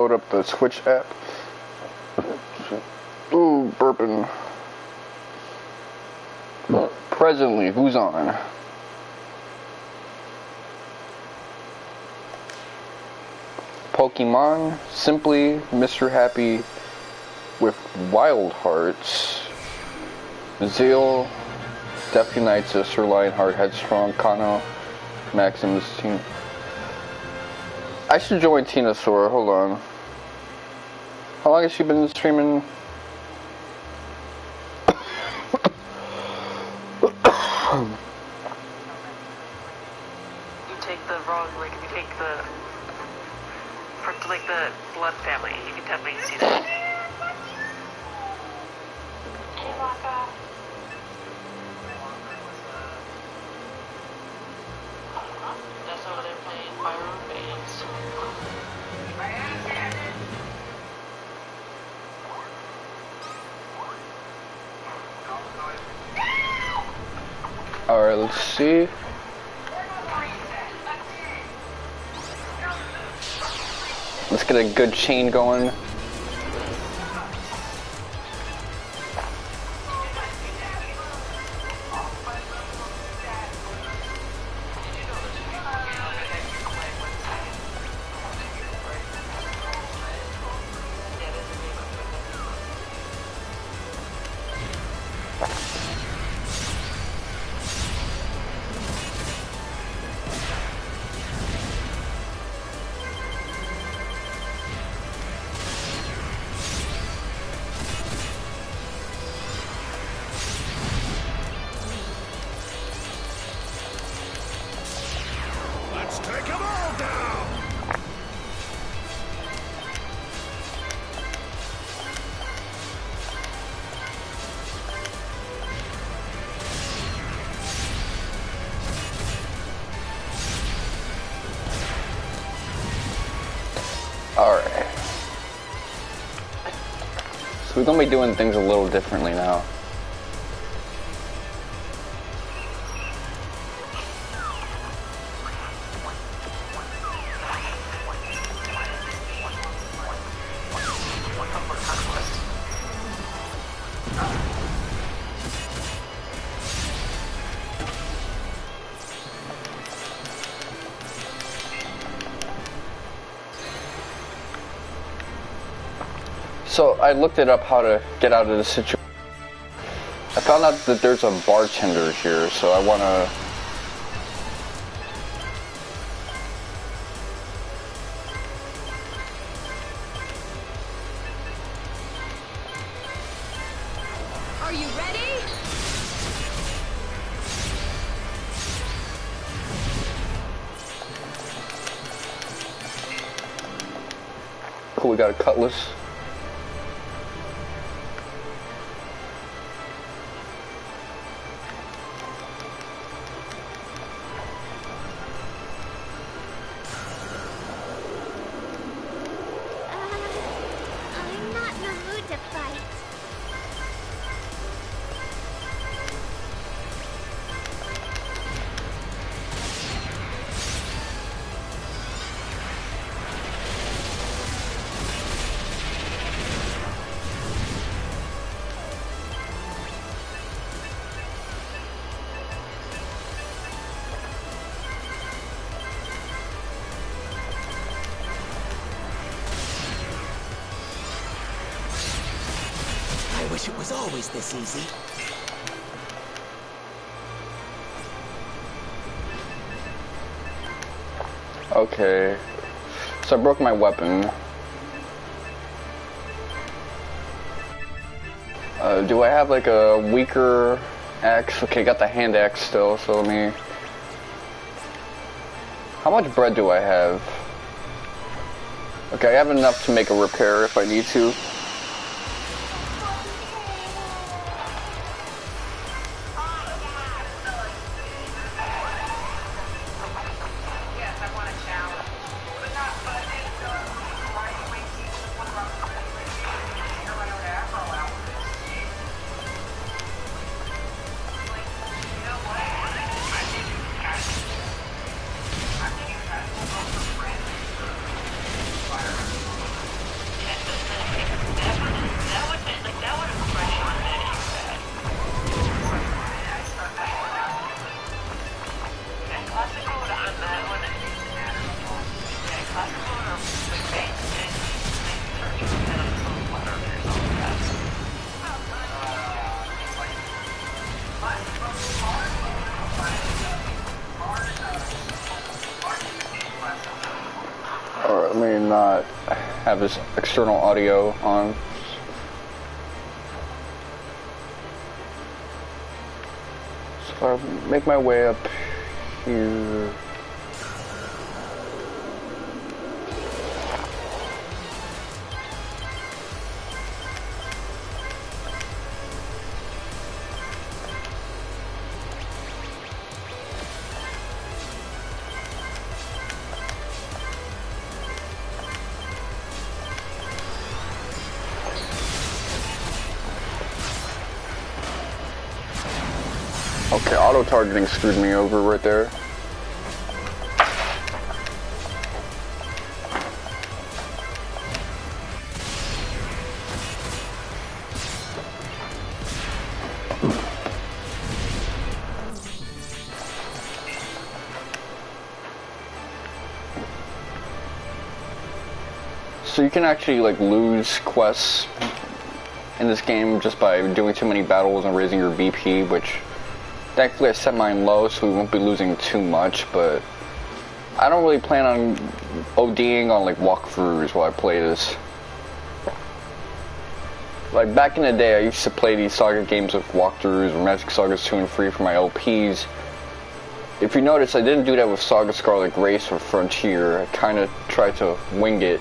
Load up the Switch app. Ooh, burping. Presently, who's on? Pokemon, Simply, Mr. Happy with Wild Hearts, Zeal, Death Unites, Sister Lionheart, Headstrong, Kano, Maximus, Tina. I should join Tina Sora, hold on. How long has she been streaming? You take the wrong, like, if you take the, for, like, the blood family, you can definitely see that. Hey, Waka. That's over there playing Fire Base. Alright, let's see. Let's get a good chain going. Alright. So we're gonna be doing things a little differently now. So I looked it up how to get out of the situation. I found out that there's a bartender here, so I wanna... Are you ready? Cool, we got a cutlass. I'm not in the mood to fight. I wish it was always this easy. Okay. So I broke my weapon. Do I have like a weaker axe? Okay, got the hand axe still, so let me... How much bread do I have? Okay, I have enough to make a repair if I need to. have this external audio on. So I'll make my way up here. Okay, auto-targeting screwed me over right there. So you can actually like lose quests in this game just by doing too many battles and raising your BP, which thankfully I set mine low so we won't be losing too much, but I don't really plan on ODing on like walkthroughs while I play this. Like back in the day I used to play these Saga games with walkthroughs or Magic Sagas 2 and 3 for my LPs. If you notice, I didn't do that with Saga Scarlet Grace or Frontier. I kinda tried to wing it.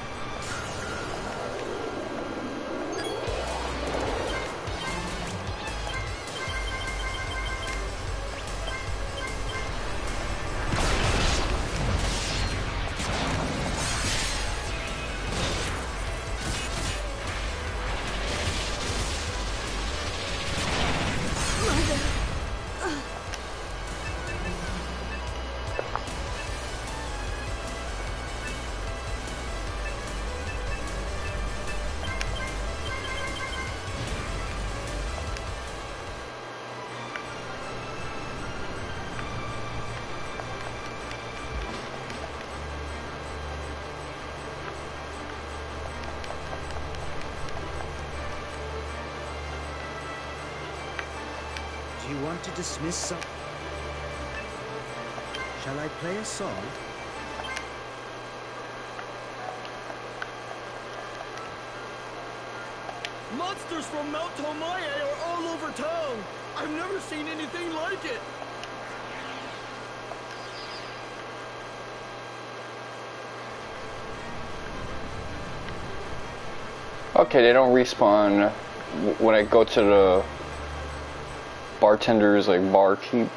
Do you want to dismiss some? Shall I play a song? Monsters from Mount Tomaye are all over town. I've never seen anything like it. Okay, they don't respawn when I go to the bartender's like barkeep.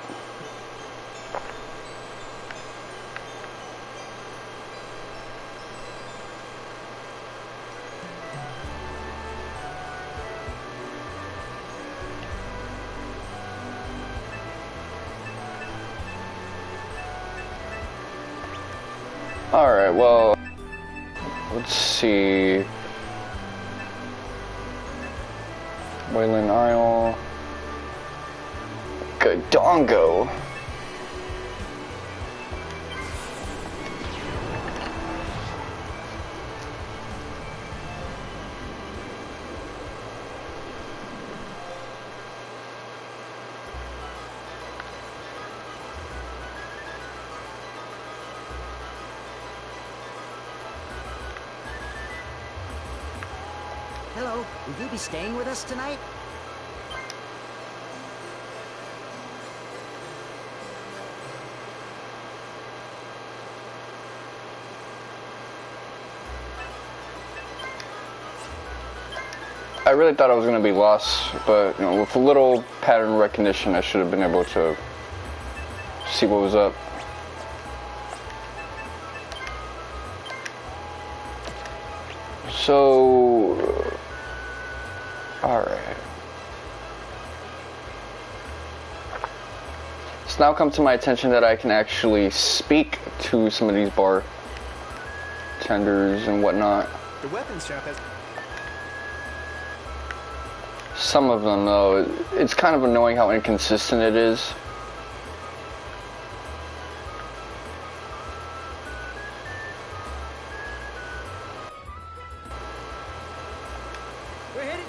Alright, well, let's see. Wayland Isle. Godongo. Hello, will you be staying with us tonight? I really thought I was going to be lost, but you know, with a little pattern recognition, I should have been able to see what was up. So, alright. It's now come to my attention that I can actually speak to some of these bartenders and whatnot. The weapons shop has... Some of them, though, it's kind of annoying how inconsistent it is. We're headed...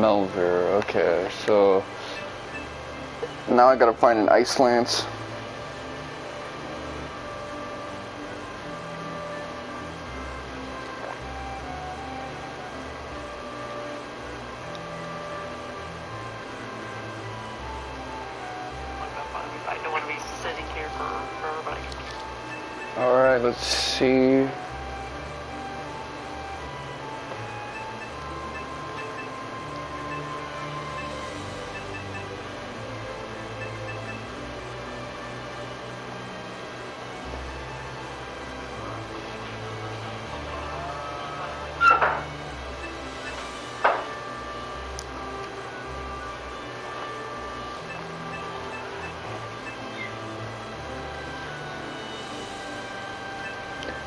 Melver, okay, so now I gotta find an Ice Lance. I don't want to be sitting here for everybody. Alright, let's see.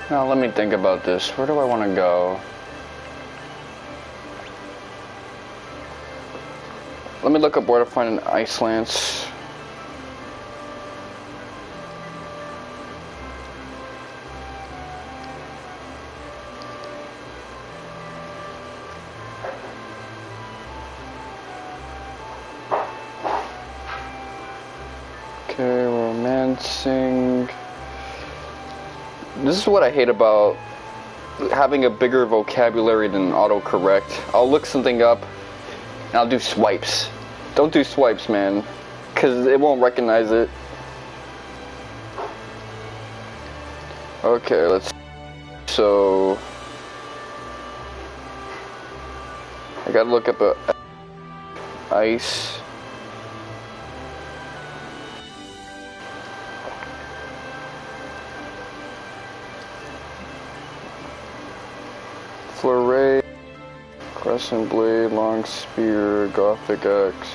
Now let me think about this. Where do I want to go? Let me look up where to find an Ice Lance. Okay, romancing. This is what I hate about having a bigger vocabulary than autocorrect. I'll look something up and I'll do swipes. Don't do swipes, man, because it won't recognize it. Okay, let's. So I gotta look up a ice. Flurry, Crescent Blade, Long Spear, Gothic Axe.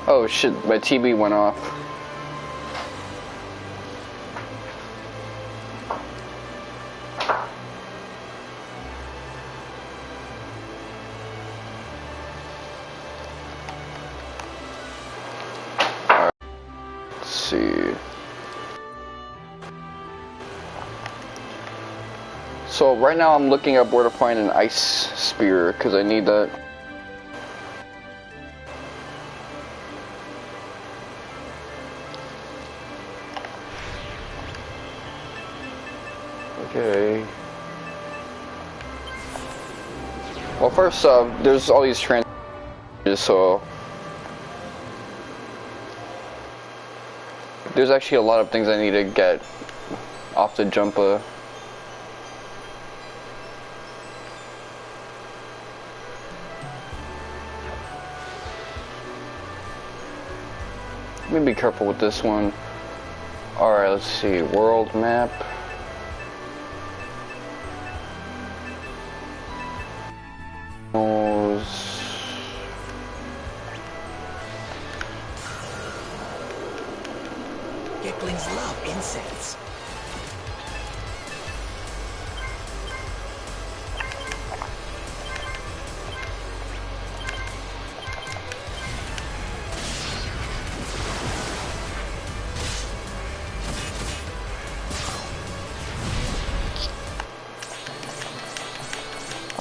Oh shit, my TV went off. See. So right now I'm looking up where to find an ice spear because I need that. Okay. Well, first there's all these tranches, so there's actually a lot of things I need to get off the jumper. Let me be careful with this one. Alright, let's see. World map. Geklings love insects.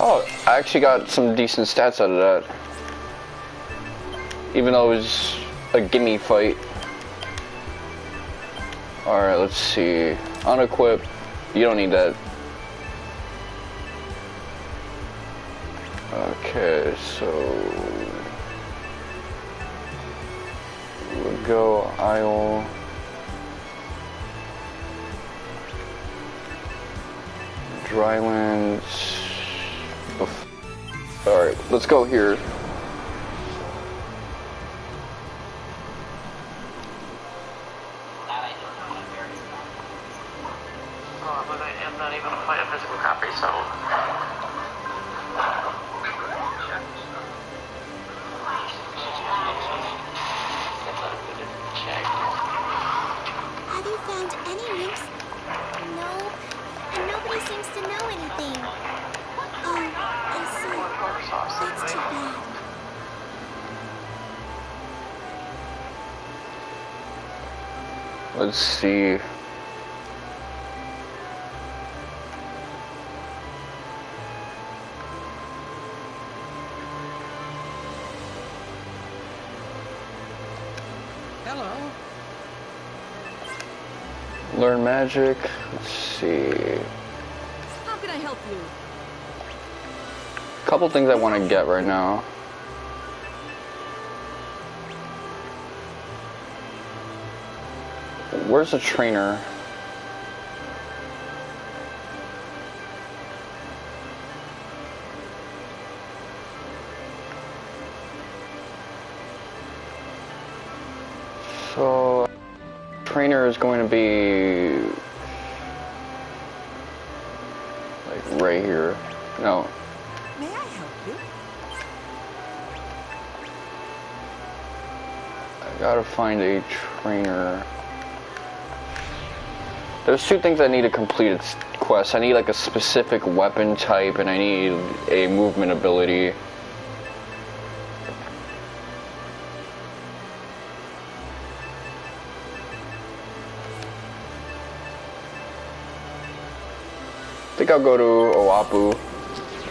Oh, I actually got some decent stats out of that. Even though it was a gimme fight. Alright, let's see. Unequip. You don't need that. Okay, so we'll go Isle. Drylands. Alright, let's go here. I'm not even gonna find a physical copy, so. Have you found any use? No, and nobody's seems to know anything. Oh, I see. That's too bad. Let's see. Hello. Learn magic. Let's see. How can I help you? Couple things I want to get right now. Where's the trainer? So, trainer is going to be like right here. No. May I help you? I gotta find a trainer. There's two things I need to complete its quest. I need like a specific weapon type and I need a movement ability. I think I'll go to Oapu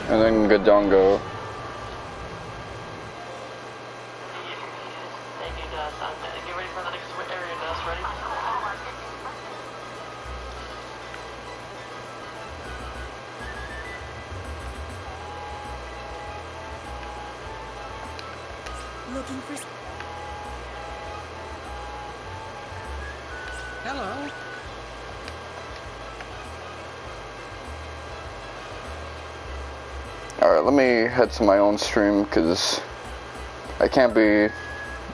and then Gadongo. Thank you, Dust. Get ready for the next area, Dust. Ready? Looking for... Hello. Alright, let me head to my own stream because I can't be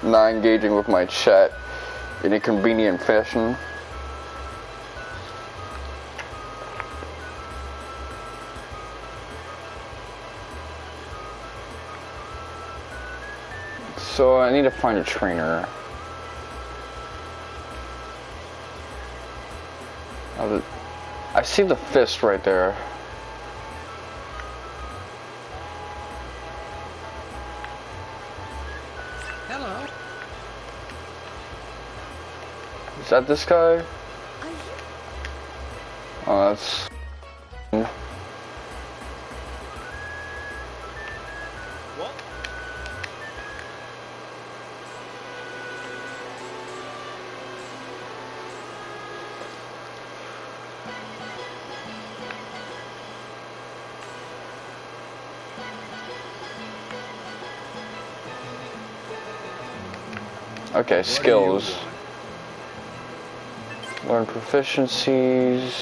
not engaging with my chat in a convenient fashion. So I need to find a trainer. I see the fist right there. Hello. Is that this guy? Are you? Oh, that's... What? Okay, skills. Learn proficiencies.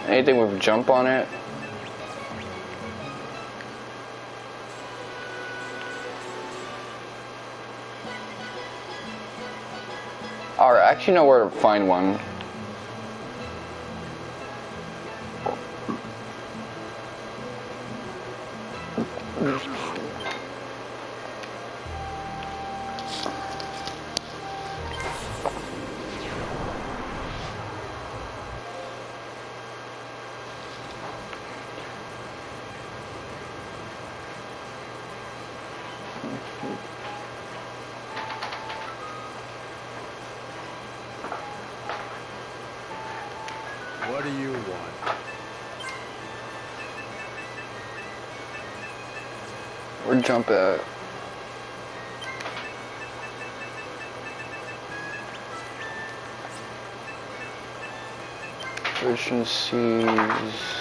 Anything with jump on it? Alright, I actually know where to find one. What do you want? Where'd jump at? Proficiencies.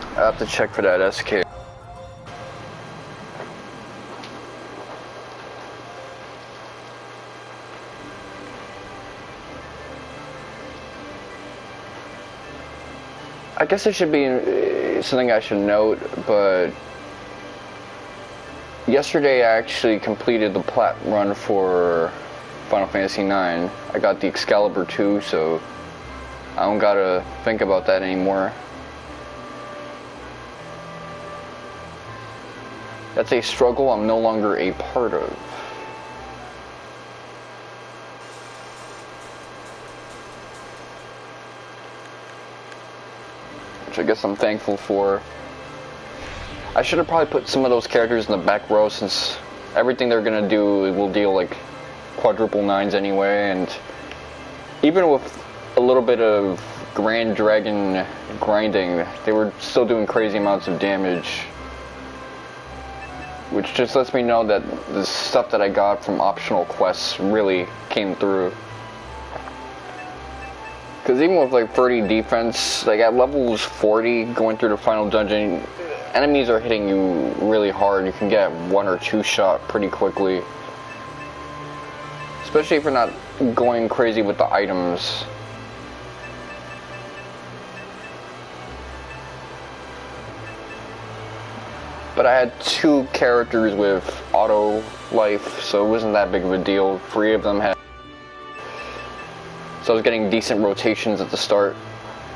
I have to check for that SK. I guess it should be something I should note, but yesterday I actually completed the plat run for Final Fantasy IX. I got the Excalibur 2, so I don't gotta think about that anymore. That's a struggle I'm no longer a part of. Which I guess I'm thankful for. I should have probably put some of those characters in the back row, since everything they're gonna do will deal like quadruple nines anyway, and even with a little bit of Grand Dragon grinding, they were still doing crazy amounts of damage. Which just lets me know that the stuff that I got from optional quests really came through. Because even with like 30 defense, like at levels 40 going through the final dungeon, enemies are hitting you really hard. You can get 1 or 2 shot pretty quickly. Especially if you're not going crazy with the items. But I had 2 characters with auto life, so it wasn't that big of a deal. 3 of them had. So I was getting decent rotations at the start.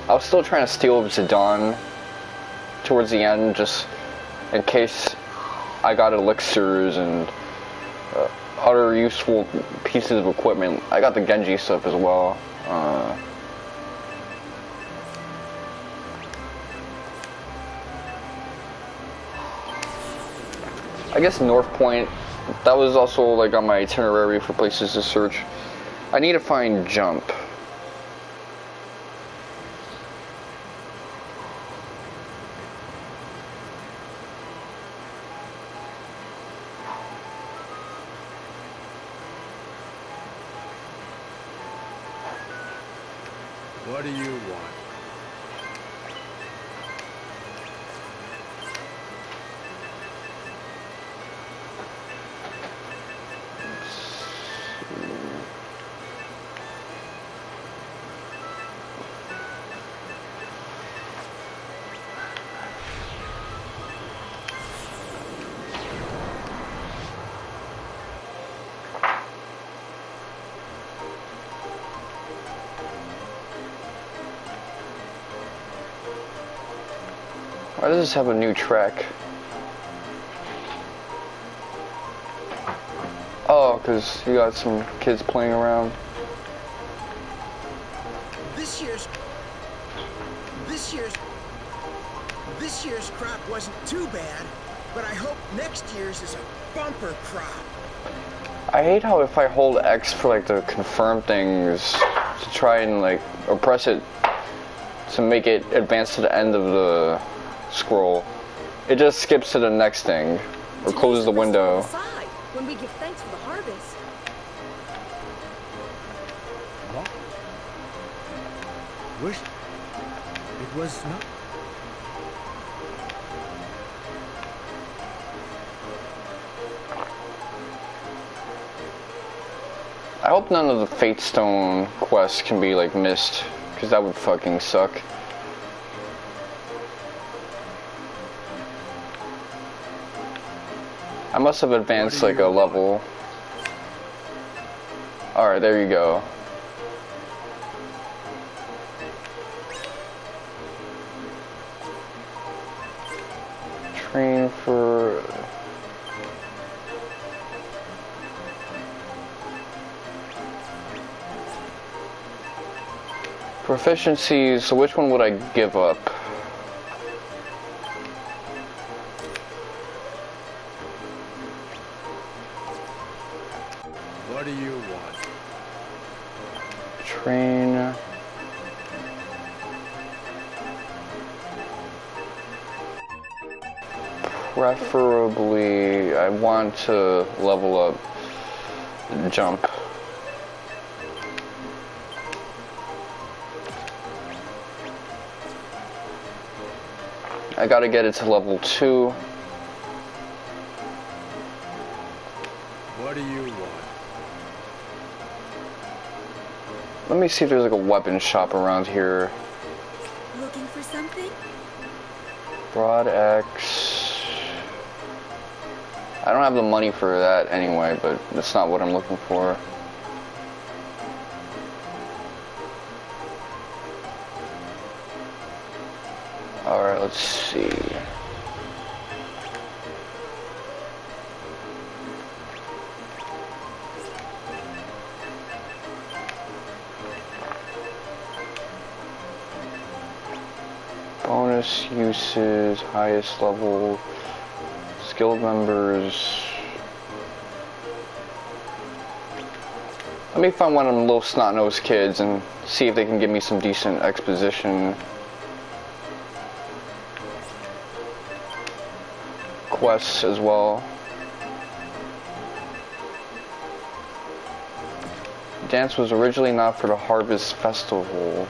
I was still trying to steal Zidane towards the end, just in case I got elixirs and other useful pieces of equipment. I got the Genji stuff as well. I guess North Point, that was also like on my itinerary for places to search. I need to find Jump. What do you want? Why does this have a new track? Oh, because you got some kids playing around. This year's crop wasn't too bad, but I hope next year's is a bumper crop. I hate how if I hold X for like the confirm things to try and like, or press it to make it advance to the end of the scroll, it just skips to the next thing or closes the window. When we give thanks for the harvest. What? Wish it was not. I hope none of the Fate Stone quests can be like missed, because that would fucking suck. I must have advanced like a level. Alright, there you go. Train for... Proficiencies, so which one would I give up? What do you want? Train. Preferably, I want to level up Jump. I gotta get it to level 2. What do you want? Let me see if there's like a weapon shop around here. Looking for something? Broad Axe. I don't have the money for that anyway, but that's not what I'm looking for. let's see. Bonus uses, highest level, skilled members. Let me find one of them little snot-nosed kids and see if they can give me some decent exposition. Quests as well. Dance was originally not for the Harvest Festival.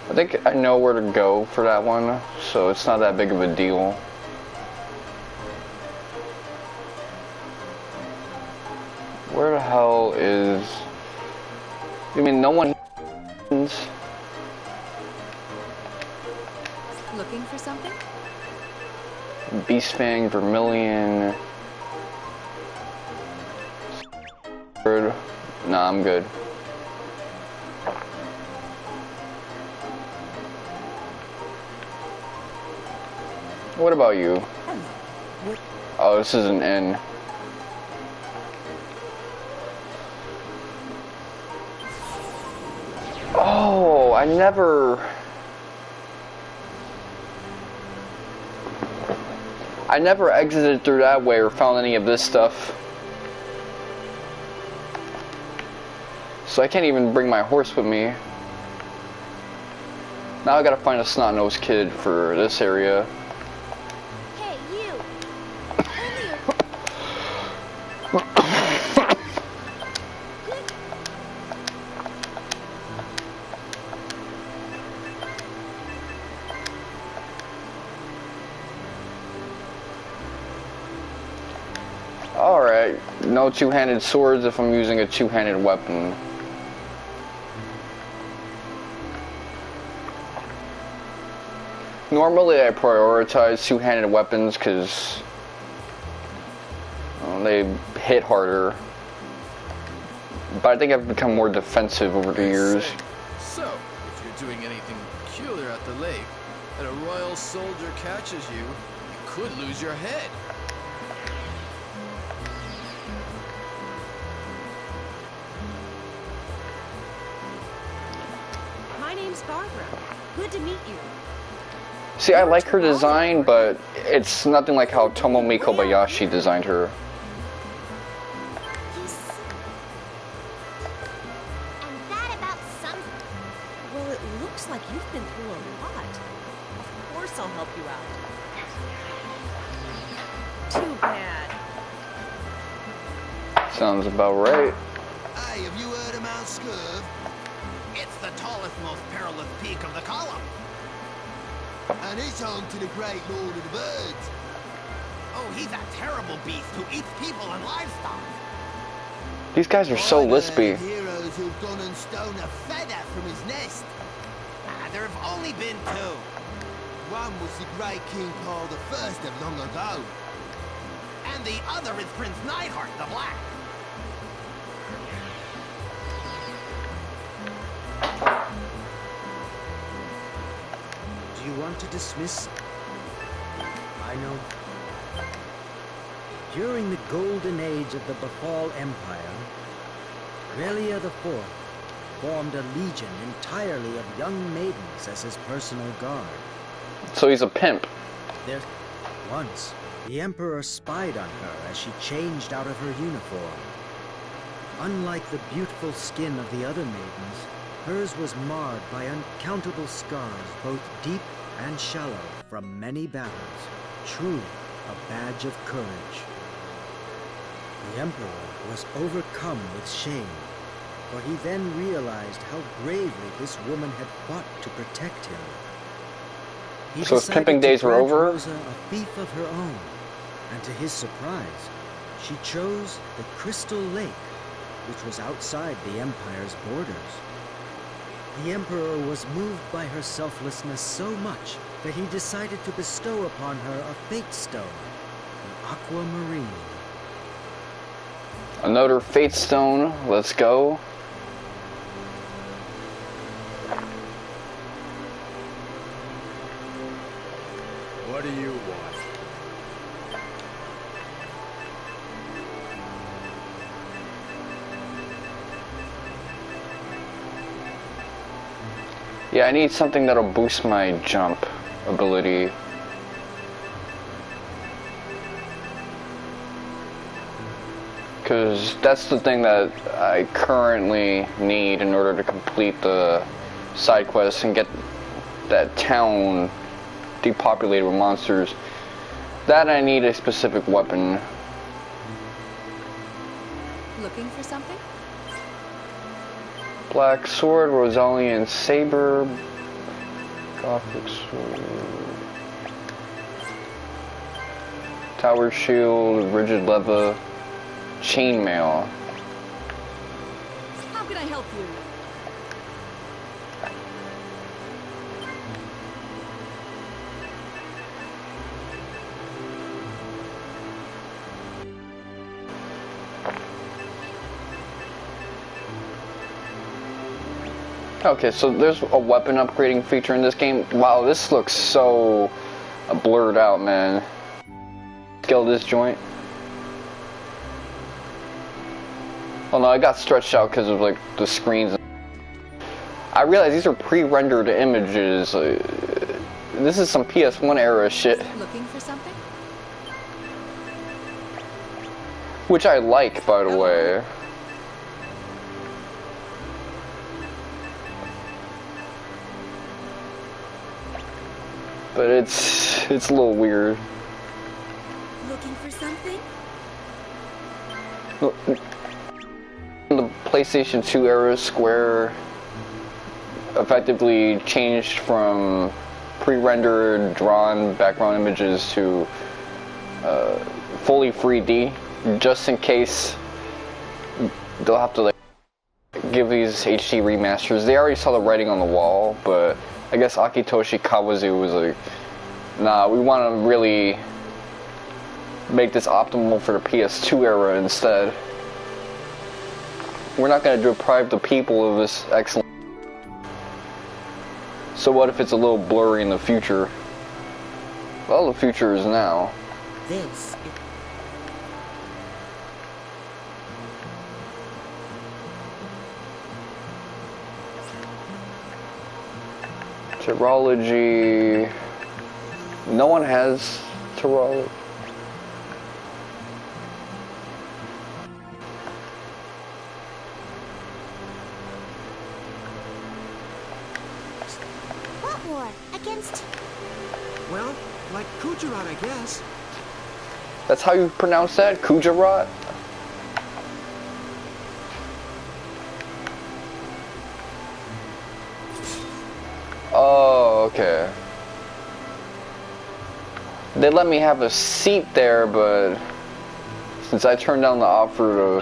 I think I know where to go for that one, so it's not that big of a deal. Where the hell is... I mean, no one... Looking for something? Beastfang, Vermilion... Nah, I'm good. What about you? Oh, this is an inn. Oh, I never exited through that way or found any of this stuff. So I can't even bring my horse with me. Now I gotta find a snot-nosed kid for this area. Hey, you! Alright, no two-handed swords if I'm using a two-handed weapon. Normally I prioritize two-handed weapons because they hit harder. But I think I've become more defensive over the years. So, if you're doing anything peculiar at the lake, and a royal soldier catches you, you could lose your head. My name's Barbara. Good to meet you. See, I like her design, but it's nothing like how Tomomi Kobayashi designed her. And that about some... Well, it looks like you've been through a lot. Of course I'll help you out. Too bad. Sounds about right. Hey, have you heard of Mount Scurv? It's the tallest, most perilous peak of the column. And it's home to the great Lord of the Birds. Oh, he's a terrible beast who eats people and livestock. These guys are so lispy. Heroes who've gone and stolen a feather from his nest. There have only been two. One was the great King Paul I of long ago. And the other is Prince Neidhart the Black. Do you want to dismiss? I know. During the golden age of the Befal Empire, Relia IV formed a legion entirely of young maidens as his personal guard. So he's a pimp. Once, the Emperor spied on her as she changed out of her uniform. Unlike the beautiful skin of the other maidens, hers was marred by uncountable scars, both deep and shallow, from many battles. Truly a badge of courage. The Emperor was overcome with shame, for he then realized how bravely this woman had fought to protect him. He So his pimping days were over? Rosa a fief of her own, and to his surprise, she chose the Crystal Lake, which was outside the Empire's borders. The Emperor was moved by her selflessness so much that he decided to bestow upon her a fate stone, the Aquamarine. Another fate stone. Let's go. What do you want? Yeah, I need something that'll boost my jump ability. Because that's the thing that I currently need in order to complete the side quest and get that town depopulated with monsters. That I need a specific weapon. Looking for something? Black sword, Rosalian saber, Gothic sword, tower shield, rigid leva, chainmail. How can I help you? Okay, so there's a weapon upgrading feature in this game. Wow, this looks so blurred out, man. Scale this joint. Oh no, I got stretched out because of like the screens. I realize these are pre-rendered images. This is some PS1 era shit. Looking for something? Which I like, by the way. But it's a little weird. Looking for something? In the PlayStation 2 era, Square effectively changed from pre-rendered, drawn background images to fully 3D, just in case they'll have to like give these HD remasters. They already saw the writing on the wall, but I guess Akitoshi Kawazu was like, nah, we want to really make this optimal for the PS2 era instead. We're not going to deprive the people of this excellent. So what if it's a little blurry in the future? Well, the future is now. This. Terology. No one has terology. What war? Against... Well, like Kujarat, I guess. That's how you pronounce that? Kujarat? Oh, okay. They let me have a seat there, but since I turned down the offer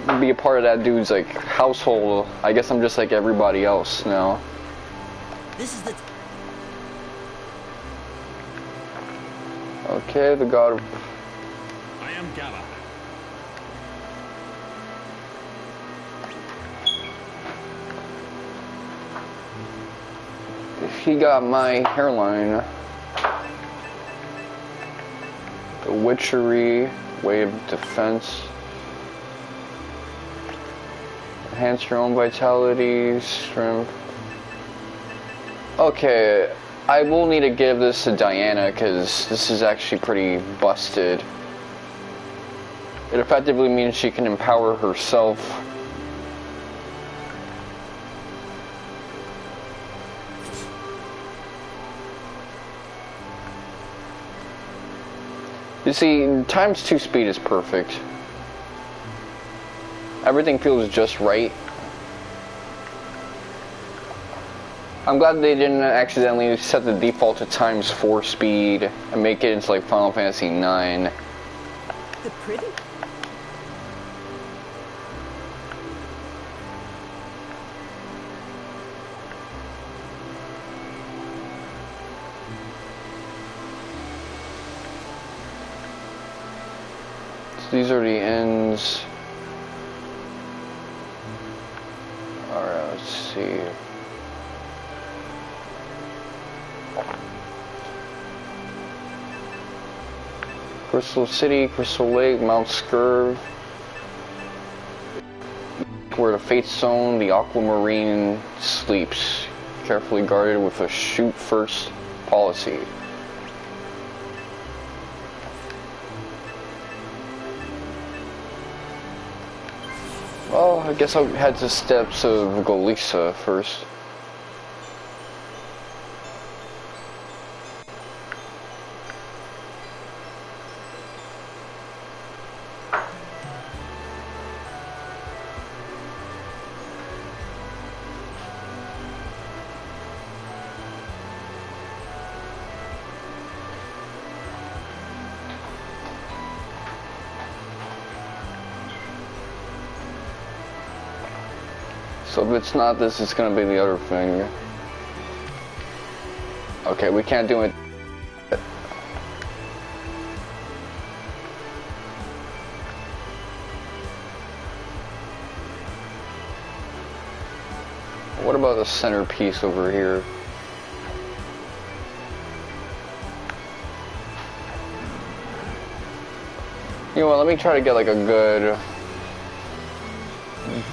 to be a part of that dude's like household, I guess I'm just like everybody else now. This is the. Okay, the god of... I am Galahad. He got my hairline. The witchery, way of defense. Enhance your own vitality, strength. Okay, I will need to give this to Diana because this is actually pretty busted. It effectively means she can empower herself. You see, times 2 speed is perfect. Everything feels just right. I'm glad they didn't accidentally set the default to times 4 speed and make it into like Final Fantasy 9. The pretty. So these are the ends. Alright, let's see. Crystal City, Crystal Lake, Mount Scurv, where the Fate Zone, the Aquamarine sleeps, carefully guarded with a shoot first policy. Well, I guess I'll head to steps of Golisa first. So if it's not this, it's gonna be the other thing. Okay, we can't do it. What about the centerpiece over here? You know what, let me try to get like a good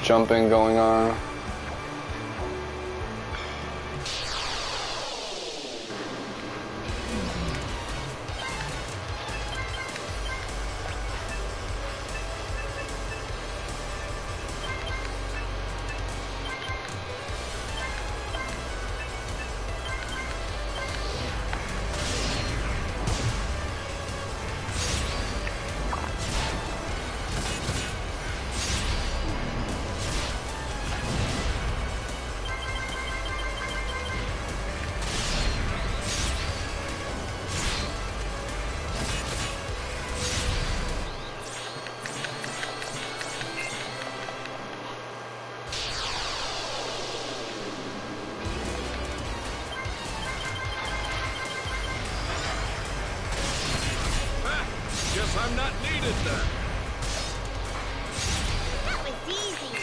jumping going on. Guess I'm not needed then. That was easy.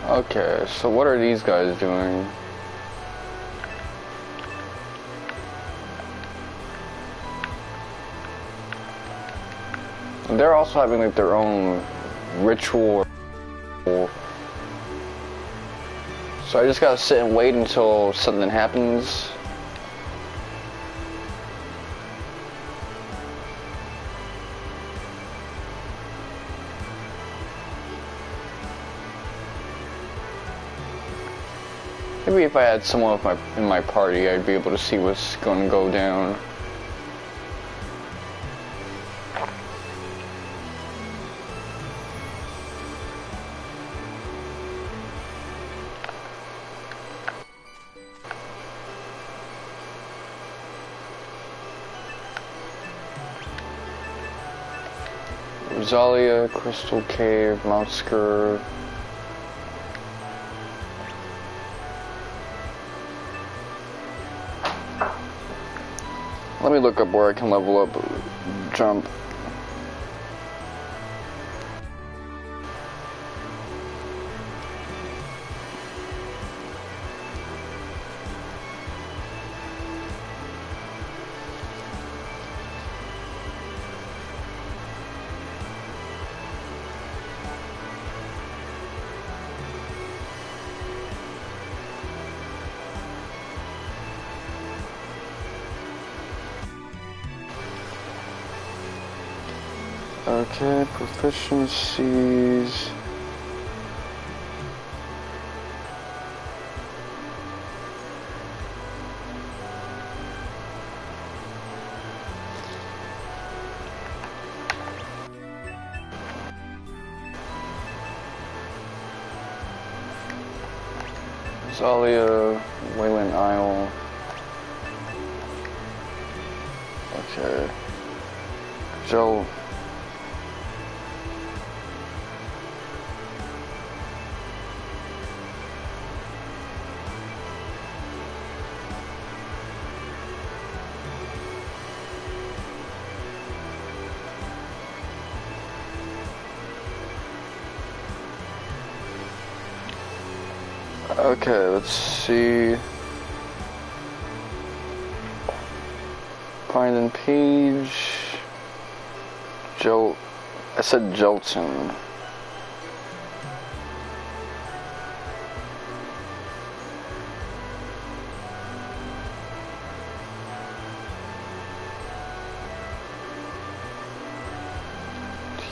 Okay, so what are these guys doing? They're also having like their own ritual. So I just gotta sit and wait until something happens. Maybe if I had someone in my party, I'd be able to see what's gonna go down. Rosalia, Crystal Cave, Mount Scurv. Let me look up where I can level up, jump. Okay, proficiencies. Zalia, Wayland Isle. Okay. Joe. Okay, let's see. Find in page. I said Jelton.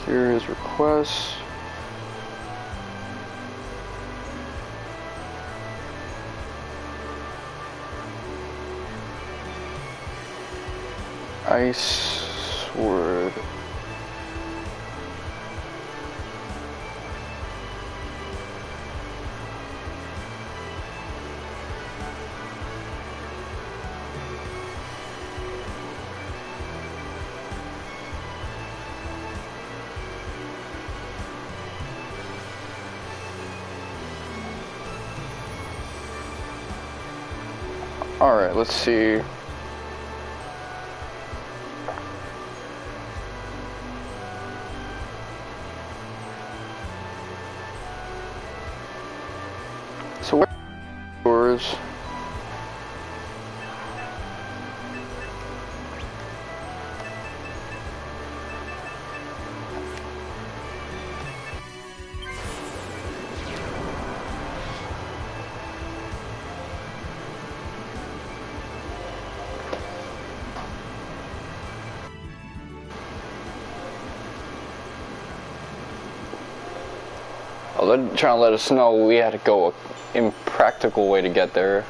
Here is request. Ice sword. Alright, let's see. So where are yours? Oh, they're trying to let us know we had to go an impractical way to get there.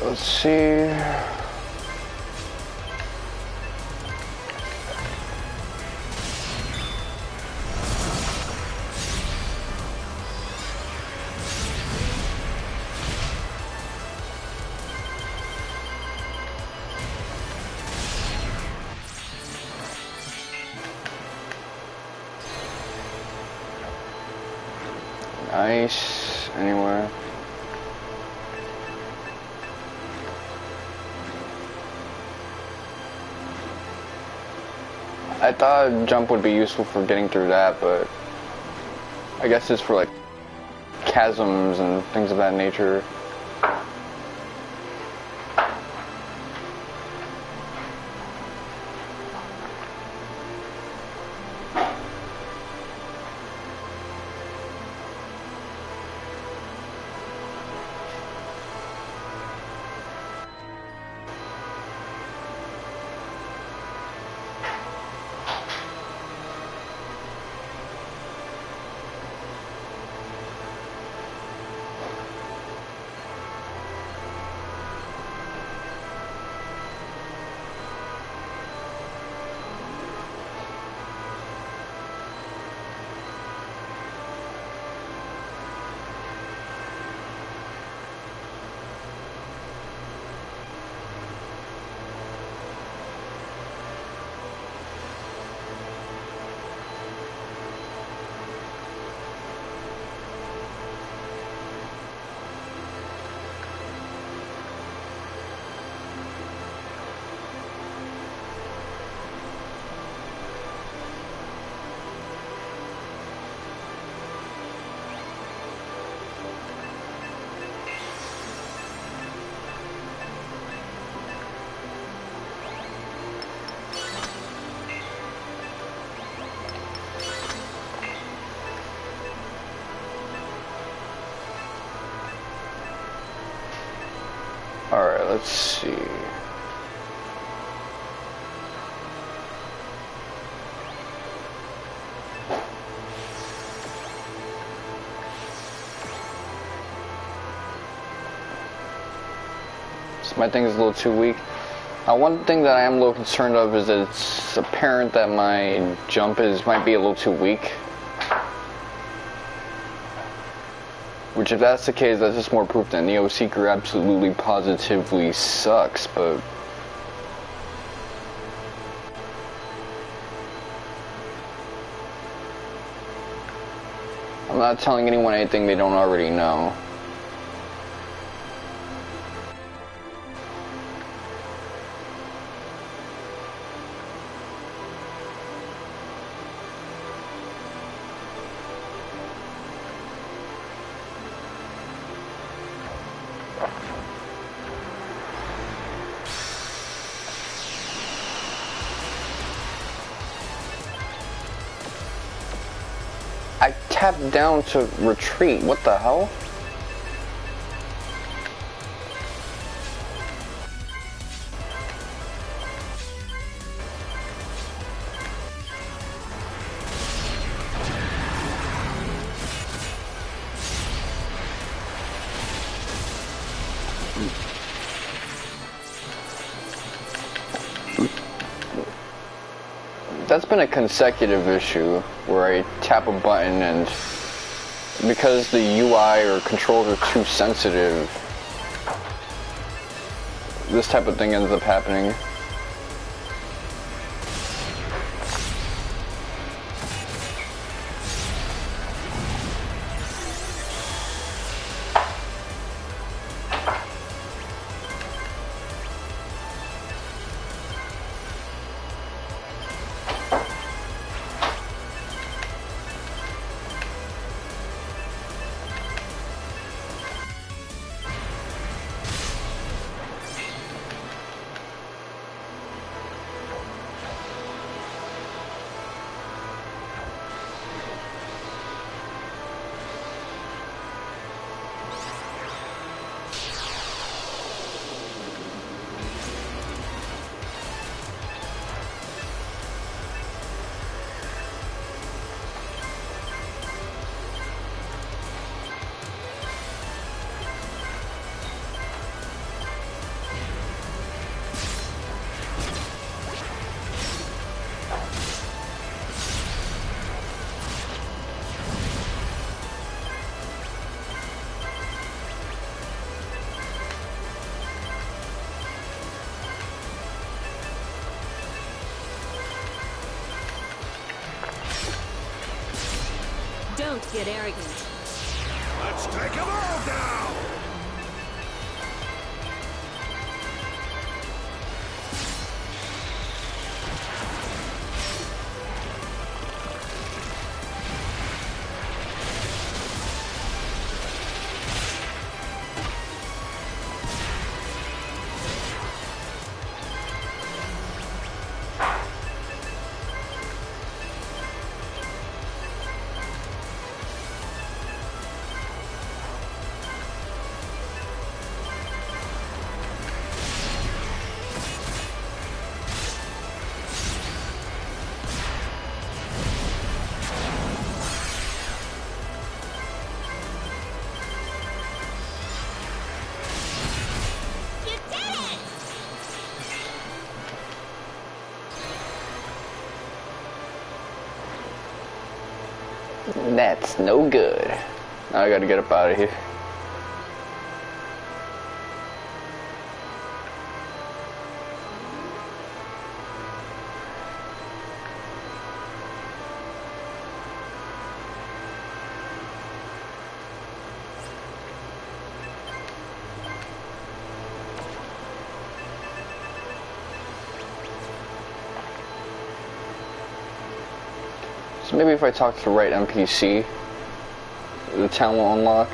Let's see. Nice. Anywhere. I thought jump would be useful for getting through that, but I guess it's for like chasms and things of that nature. Alright, let's see. So my thing is a little too weak. One thing that I am a little concerned of is that it's apparent that my jump might be a little too weak. Which, if that's the case, that's just more proof that Neo Seeker absolutely positively sucks, but... I'm not telling anyone anything they don't already know. I tapped down to retreat. What the hell? That's been a consecutive issue where I tap a button and because the UI or controls are too sensitive, this type of thing ends up happening. Don't get arrogant. Let's take them all down! That's no good. Now I gotta get up out of here. So maybe if I talk to the right NPC, the town will unlock.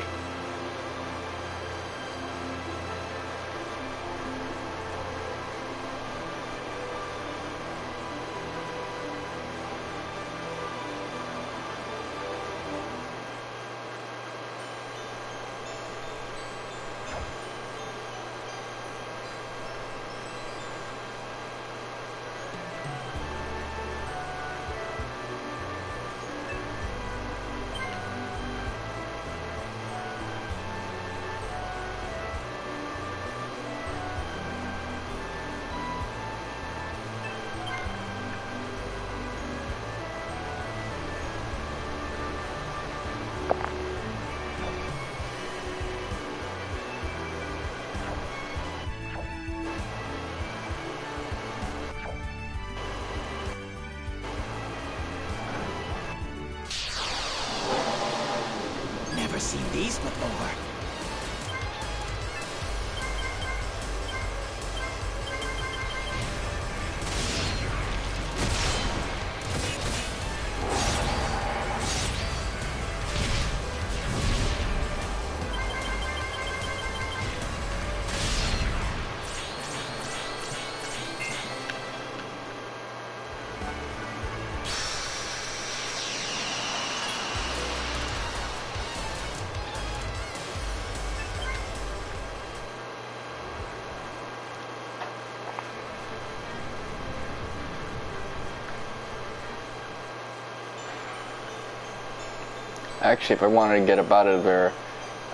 Actually, if I wanted to get up out of there,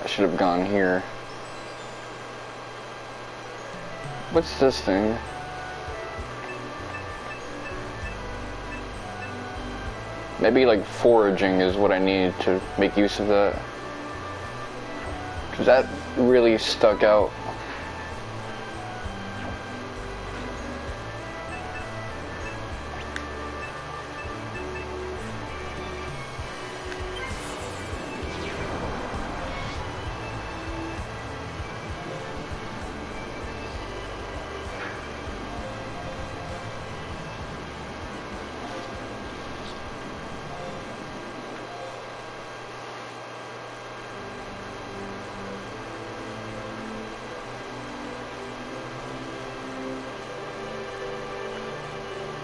I should have gone here. What's this thing? Maybe like foraging is what I need to make use of that. Because that really stuck out.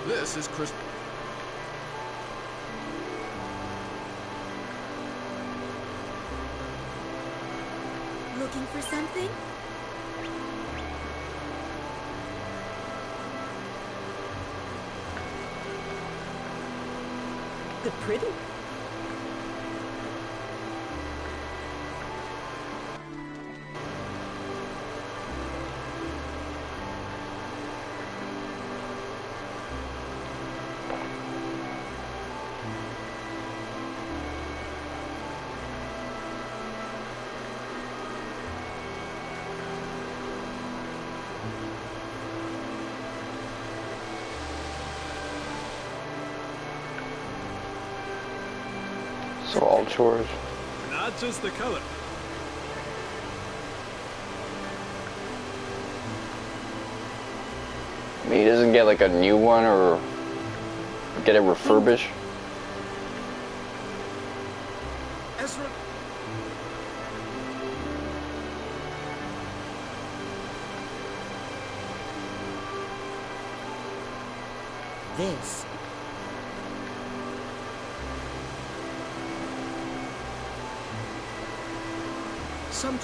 This is Chris. Looking for something? The pretty. So all chores. Not just the color. I mean, he doesn't get like a new one or get it refurbished. Ezra, This. Some.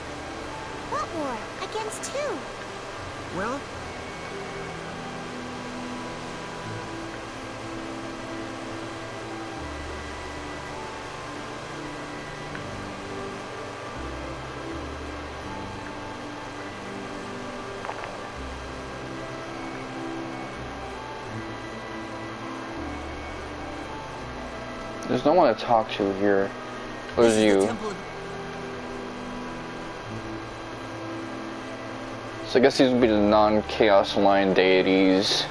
What war? Against who? Well, There's no one to talk to here. There's you. So I guess these would be the non-Chaos Line deities.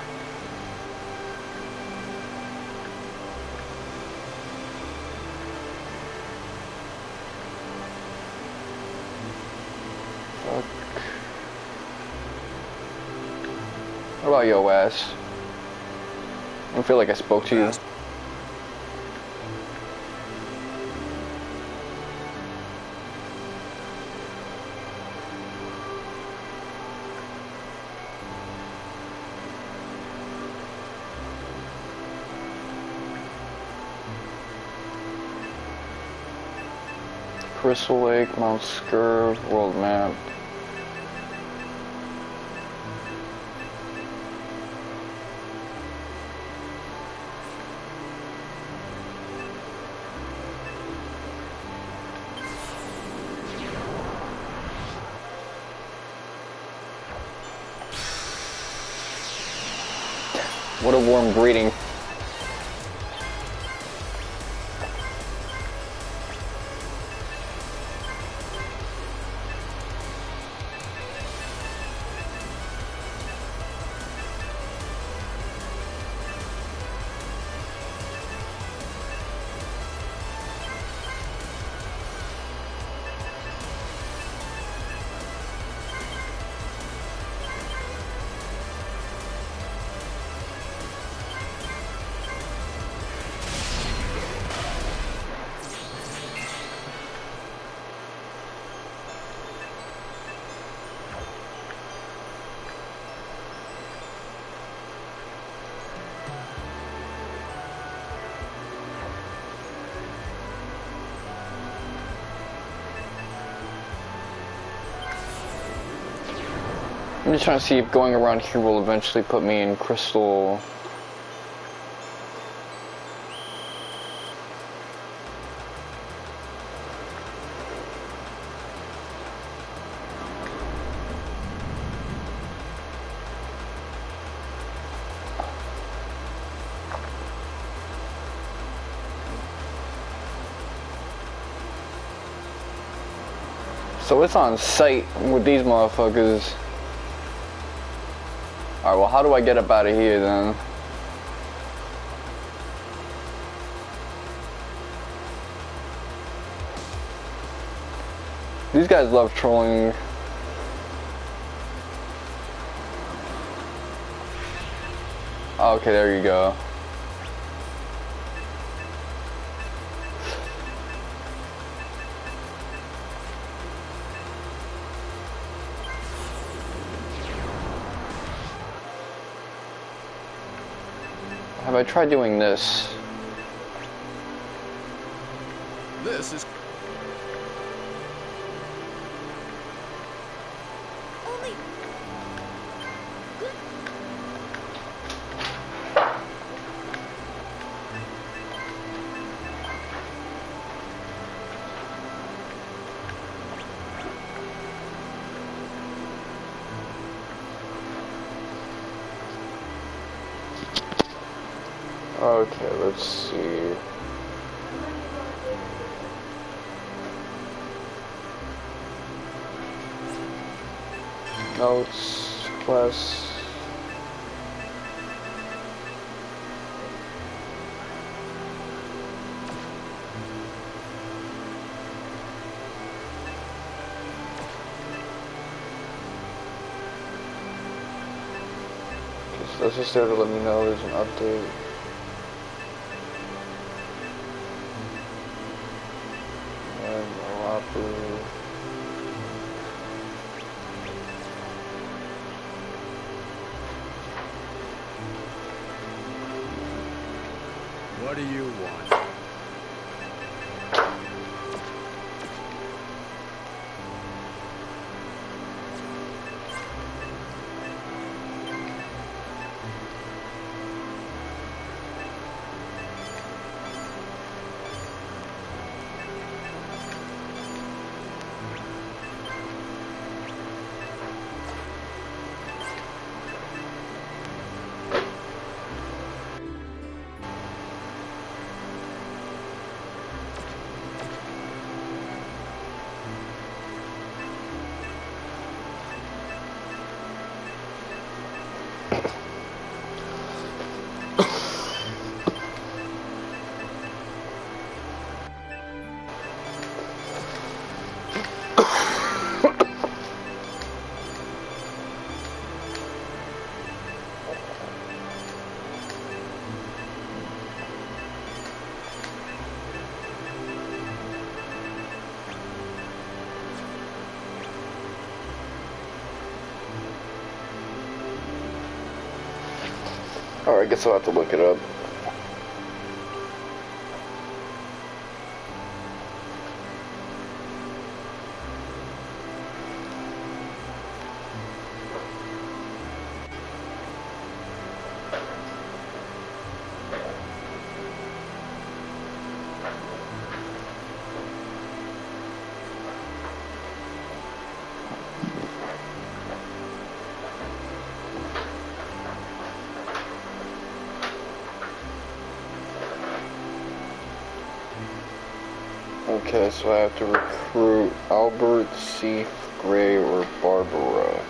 Fuck. What about your ass? I don't feel like I spoke to you. Crystal Lake, Mount Scurv, world map. What a warm greeting. I'm just trying to see if going around here will eventually put me in Crystal. So it's on site with these motherfuckers. Alright, well, how do I get up out of here then? These guys love trolling. Okay, there you go. Have I tried doing this? This is... Only... Okay, let's see. Notes, quests. That's just there to let me know there's an update. What do you want? Alright, I guess I'll have to look it up. Okay, so I have to recruit Albert, Seif, Gray, or Barbara.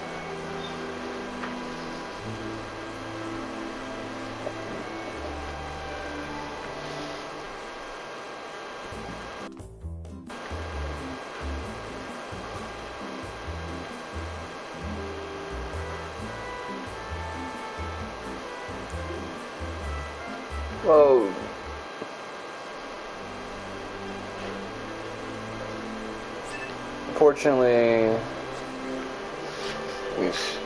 Whoa. Unfortunately, we see.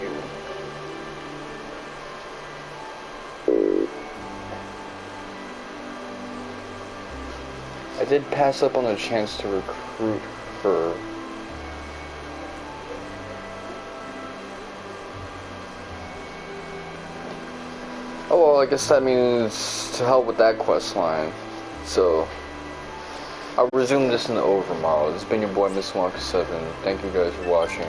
I did pass up on the chance to recruit her. Oh well, I guess that means to help with that quest line. So I'll resume this in the overmodel. This has been your boy, Miss Wonka7. Thank you guys for watching.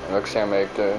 Next time I make the